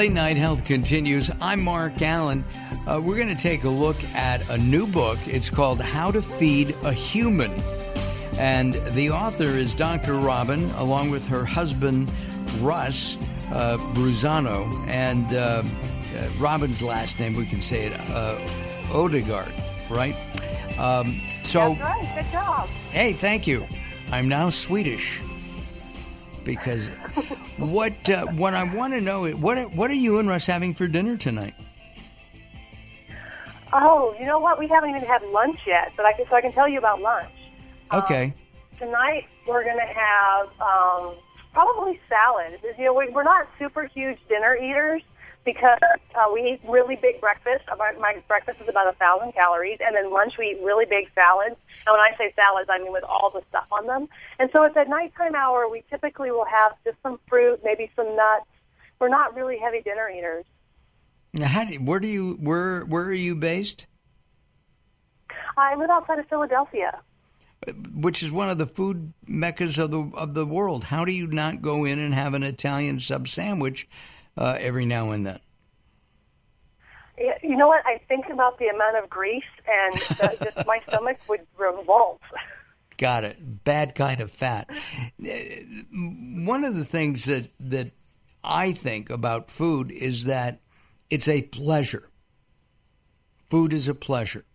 Late Night Health continues. I'm Mark Alyn. We're going to take a look at a new book. It's called How to Feed a Human. And the author is Dr. Robyn, along with her husband, Russ Bruzano. And Robyn's last name, we can say it, Odegaard, right? That's right. Good job. Hey, thank you. I'm now Swedish. Because what I want to know is, what are you and Russ having for dinner tonight? Oh, you know what? We haven't even had lunch yet, but I can tell you about lunch. Okay. Tonight we're going to have probably salad. You know, we're not super huge dinner eaters because we eat really big breakfast. My breakfast is about 1,000 calories, and then lunch we eat really big salads. And when I say salads, I mean with all the stuff on them. And so at the nighttime hour, we typically will have just some fruit, maybe some nuts. We're not really heavy dinner eaters. Now, where are you based? I live outside of Philadelphia, which is one of the food meccas of the world. How do you not go in and have an Italian sub sandwich every now and then? You know what? I think about the amount of grease, and just my stomach would revolt. Got it. Bad kind of fat. One of the things that I think about food is that it's a pleasure. Food is a pleasure.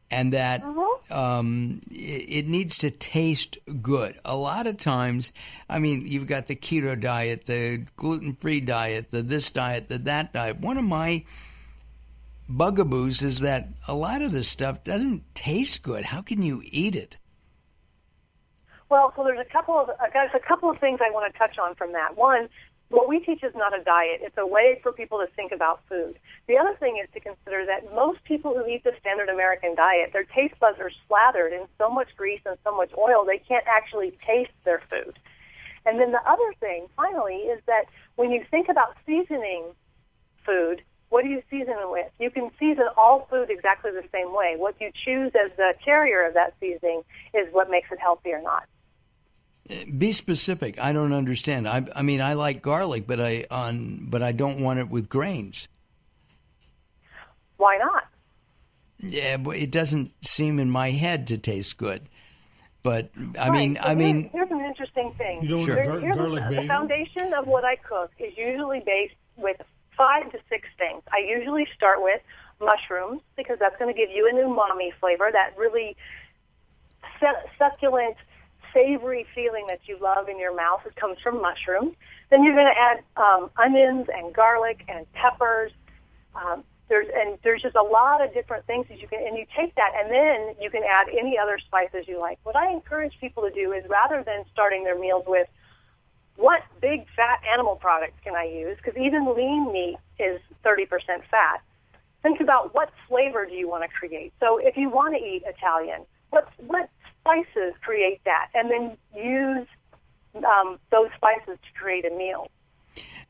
And that it needs to taste good. A lot of times, I mean, you've got the keto diet, the gluten-free diet, the this diet, the that diet. One of my bugaboos is that a lot of this stuff doesn't taste good. How can you eat it? Well, so there's a couple of things I want to touch on from that. One, what we teach is not a diet. It's a way for people to think about food. The other thing is to consider that most people who eat the standard American diet, their taste buds are slathered in so much grease and so much oil, they can't actually taste their food. And then the other thing, finally, is that when you think about seasoning food, what do you season it with? You can season all food exactly the same way. What you choose as the carrier of that seasoning is what makes it healthy or not. Be specific. I don't understand. I mean, I like garlic, but I don't want it with grains. Why not? Yeah, but it doesn't seem in my head to taste good. But I mean, here's an interesting thing. You don't want garlic bagel? The foundation of what I cook is usually based with 5 to 6 things. I usually start with mushrooms because that's going to give you an umami flavor, that really succulent, savory feeling that you love in your mouth. It comes from mushrooms. Then you're going to add onions and garlic and peppers. There's just a lot of different things that you can, and you take that, and then you can add any other spices you like. What I encourage people to do is, rather than starting their meals with what big fat animal products can I use, because even lean meat is 30% fat, think about what flavor do you want to create. So if you want to eat Italian, what spices create that, and then use those spices to create a meal.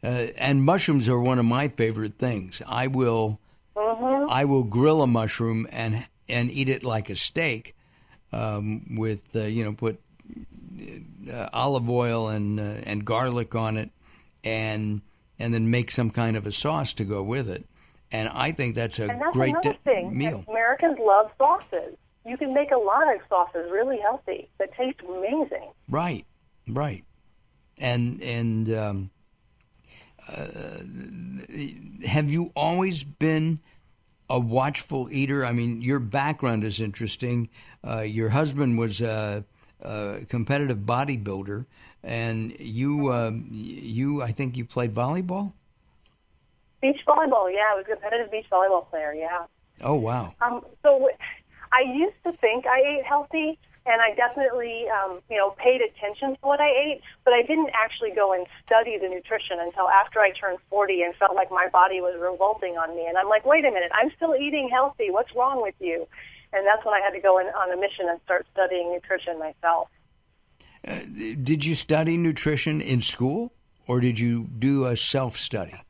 And mushrooms are one of my favorite things. I will grill a mushroom and eat it like a steak, with put olive oil and garlic on it, and then make some kind of a sauce to go with it. And I think that's great meal. Americans love sauces. You can make a lot of sauces really healthy that taste amazing. Right. And have you always been a watchful eater? I mean, your background is interesting. Your husband was a competitive bodybuilder, and you I think you played volleyball? Beach volleyball, yeah. I was a competitive beach volleyball player, yeah. Oh, wow. So I used to think I ate healthy, and I definitely, paid attention to what I ate, but I didn't actually go and study the nutrition until after I turned 40 and felt like my body was revolting on me. And I'm like, wait a minute, I'm still eating healthy. What's wrong with you? And that's when I had to go on a mission and start studying nutrition myself. Did you study nutrition in school, or did you do a self-study?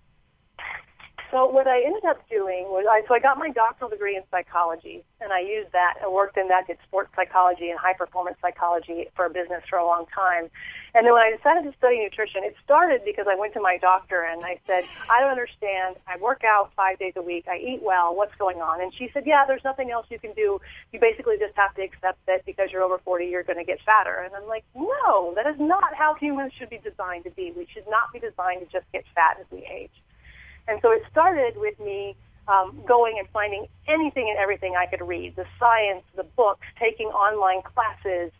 So what I ended up doing was, I got my doctoral degree in psychology, and I used that. I worked in that, did sports psychology and high-performance psychology for a business for a long time. And then when I decided to study nutrition, it started because I went to my doctor and I said, I don't understand. I work out 5 days a week. I eat well. What's going on? And she said, yeah, there's nothing else you can do. You basically just have to accept that because you're over 40, you're going to get fatter. And I'm like, no, that is not how humans should be designed to be. We should not be designed to just get fat as we age. And so it started with me going and finding anything and everything I could read, the science, the books, taking online classes,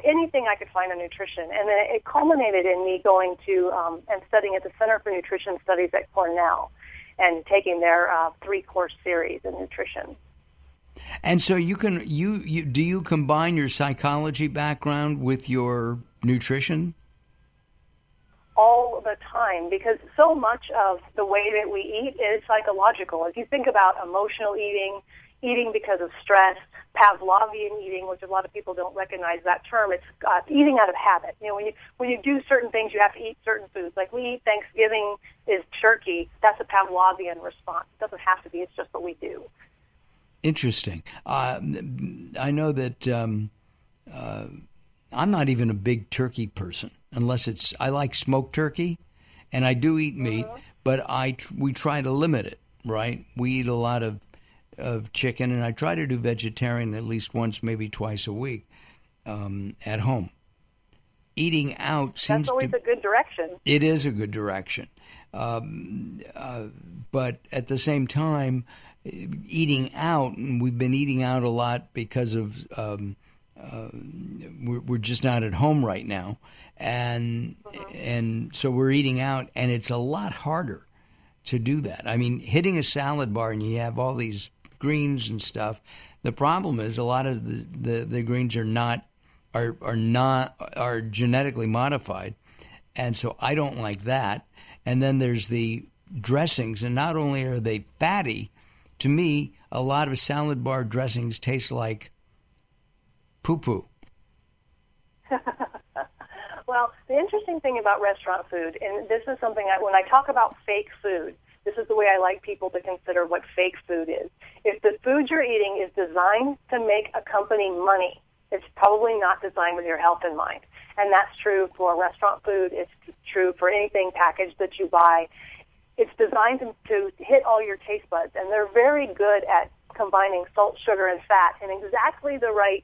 anything I could find on nutrition. And then it culminated in me going to and studying at the Center for Nutrition Studies at Cornell and taking their 3-course series in nutrition. And so you do you combine your psychology background with your nutrition? All the time, because so much of the way that we eat is psychological. If you think about emotional eating, eating because of stress, Pavlovian eating, which a lot of people don't recognize that term, it's eating out of habit. You know, when you do certain things, you have to eat certain foods. Like we eat Thanksgiving is turkey. That's a Pavlovian response. It doesn't have to be. It's just what we do. Interesting. I know that I'm not even a big turkey person. Unless I like smoked turkey, and I do eat meat, but we try to limit it, right? We eat a lot of chicken, and I try to do vegetarian at least once, maybe twice a week at home. Eating out seems That's always a good direction. It is a good direction. But at the same time, eating out, and we've been eating out a lot because of we're just not at home right now, and so we're eating out, and it's a lot harder to do that. I mean, hitting a salad bar and you have all these greens and stuff. The problem is a lot of the greens are genetically modified, and so I don't like that. And then there's the dressings, and not only are they fatty, to me, a lot of salad bar dressings taste like poo-poo. Well, the interesting thing about restaurant food, and this is something when I talk about fake food, this is the way I like people to consider what fake food is. If the food you're eating is designed to make a company money, it's probably not designed with your health in mind. And that's true for restaurant food. It's true for anything packaged that you buy. It's designed to hit all your taste buds, and they're very good at combining salt, sugar, and fat in exactly the right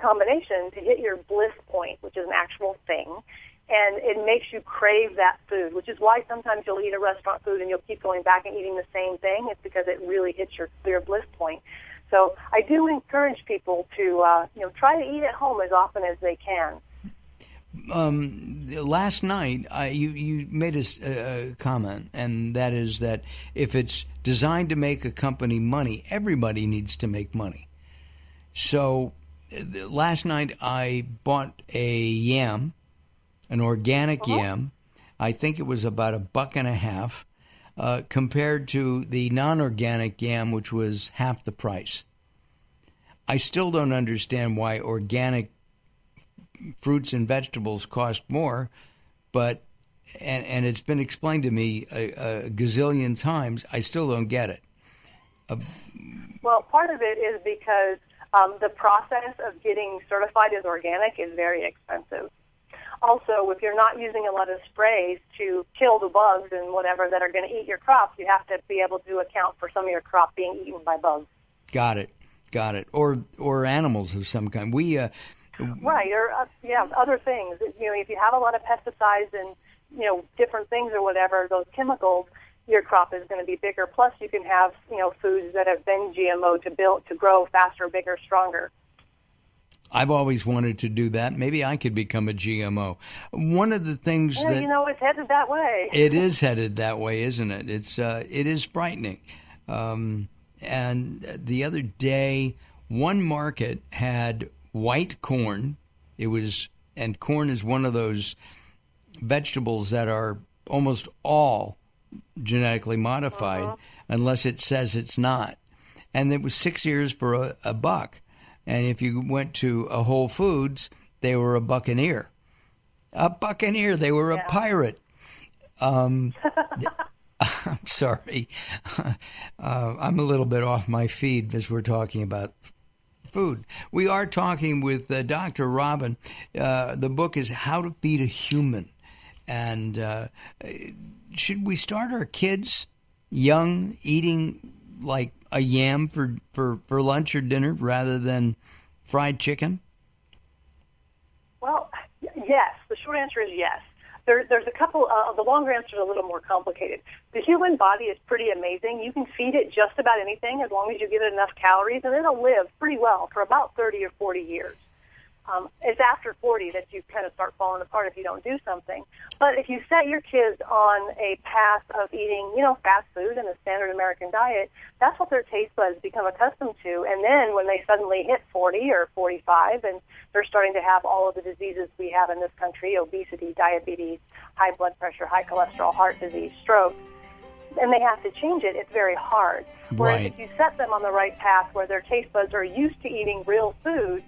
combination to hit your bliss point, which is an actual thing, and it makes you crave that food, which is why sometimes you'll eat a restaurant food and you'll keep going back and eating the same thing. It's because it really hits your bliss point. So I do encourage people to try to eat at home as often as they can. Last night, you made a comment, and that is that if it's designed to make a company money, everybody needs to make money. So last night I bought a yam, an organic yam. I think it was about $1.50, compared to the non-organic yam, which was half the price. I still don't understand why organic fruits and vegetables cost more, but and it's been explained to me a gazillion times. I still don't get it. Well, part of it is because the process of getting certified as organic is very expensive. Also, if you're not using a lot of sprays to kill the bugs and whatever that are going to eat your crops, you have to be able to account for some of your crop being eaten by bugs. Got it. Or animals of some kind. Right, or other things. If you have a lot of pesticides and different things or whatever, those chemicals, your crop is going to be bigger. Plus, you can have foods that have been GMO to grow faster, bigger, stronger. I've always wanted to do that. Maybe I could become a GMO. One of the things that it's headed that way. It is headed that way, isn't it? It is frightening. And the other day, one market had white corn. And corn is one of those vegetables that are almost all genetically modified, unless it says it's not. And it was 6 years for a buck. And if you went to a Whole Foods, they were a buccaneer. A buccaneer. They were a pirate. I'm sorry. I'm a little bit off my feed as we're talking about food. We are talking with Dr. Robyn. The book is How to Feed a Human. And should we start our kids young eating like a yam for lunch or dinner rather than fried chicken? Well, yes. The short answer is yes. There's a couple. The longer answer is a little more complicated. The human body is pretty amazing. You can feed it just about anything as long as you give it enough calories, and it'll live pretty well for about 30 or 40 years. It's after 40 that you kind of start falling apart if you don't do something. But if you set your kids on a path of eating, fast food and the standard American diet, that's what their taste buds become accustomed to. And then when they suddenly hit 40 or 45 and they're starting to have all of the diseases we have in this country, obesity, diabetes, high blood pressure, high cholesterol, heart disease, stroke, and they have to change it, it's very hard. Whereas Right. if you set them on the right path where their taste buds are used to eating real food,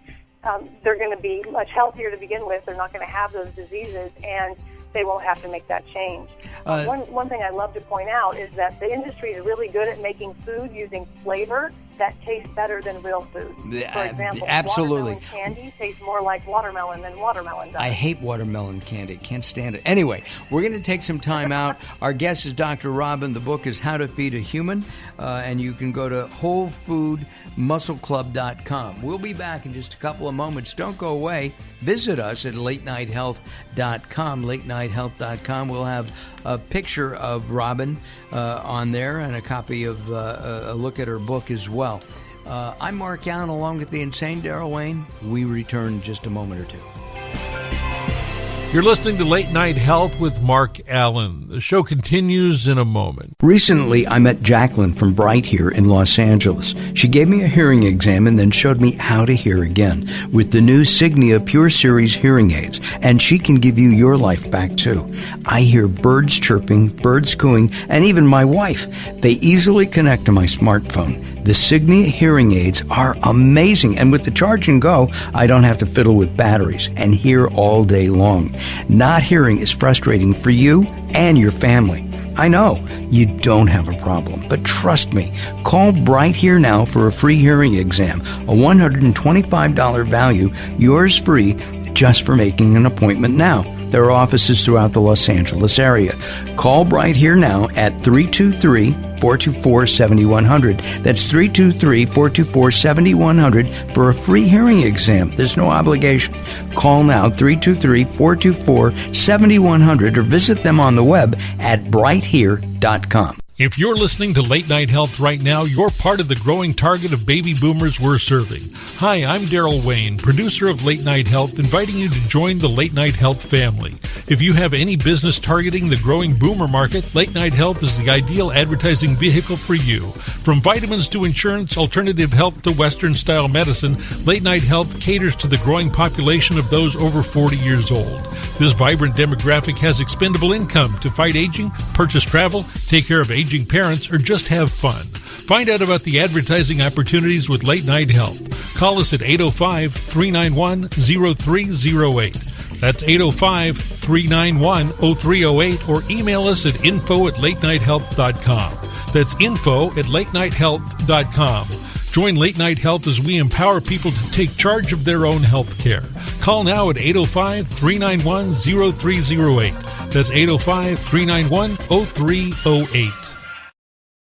they're going to be much healthier to begin with. They're not going to have those diseases, and they won't have to make that change. One thing I love to point out is that the industry is really good at making food using flavor that tastes better than real food. For example, absolutely. watermelon candy tastes more like watermelon than watermelon does. I hate watermelon candy. Can't stand it. Anyway, we're going to take some time out. Our guest is Dr. Robyn. The book is How to Feed a Human, and you can go to WholeFoodMuscleClub.com. We'll be back in just a couple of moments. Don't go away. Visit us at LateNightHealth.com, LateNightHealth.com. We'll have a picture of Robyn on there and a copy of a look at her book as well. I'm Mark Alyn, along with the insane Daryl Wayne. We return in just a moment or two. You're listening to Late Night Health with Mark Alyn. The show continues in a moment. Recently, I met Jacqueline from Bright here in Los Angeles. She gave me a hearing exam and then showed me how to hear again with the new Signia Pure Series hearing aids, and she can give you your life back too. I hear birds chirping, birds cooing, and even my wife. They easily connect to my smartphone. The Signia hearing aids are amazing, and with the charge and go, I don't have to fiddle with batteries and hear all day long. Not hearing is frustrating for you and your family. I know you don't have a problem, but trust me, call Bright Here now for a free hearing exam, a $125 value, yours free, just for making an appointment now. There are offices throughout the Los Angeles area. Call Bright Here now at 323-424-7100. That's 323-424-7100 for a free hearing exam. There's no obligation. Call now, 323-424-7100, or visit them on the web at brighthere.com. If you're listening to Late Night Health right now, you're part of the growing target of baby boomers we're serving. Hi, I'm Daryl Wayne, producer of Late Night Health, inviting you to join the Late Night Health family. If you have any business targeting the growing boomer market, Late Night Health is the ideal advertising vehicle for you. From vitamins to insurance, alternative health to Western-style medicine, Late Night Health caters to the growing population of those over 40 years old. This vibrant demographic has expendable income to fight aging, purchase travel, take care of aging parents, or just have fun. Find out about the advertising opportunities with Late Night Health. Call us at 805-391-0308. That's 805-391-0308, or email us at info@latenighthealth.com. That's info@latenighthealth.com. Join Late Night Health as we empower people to take charge of their own health care. Call now at 805-391-0308. That's 805-391-0308.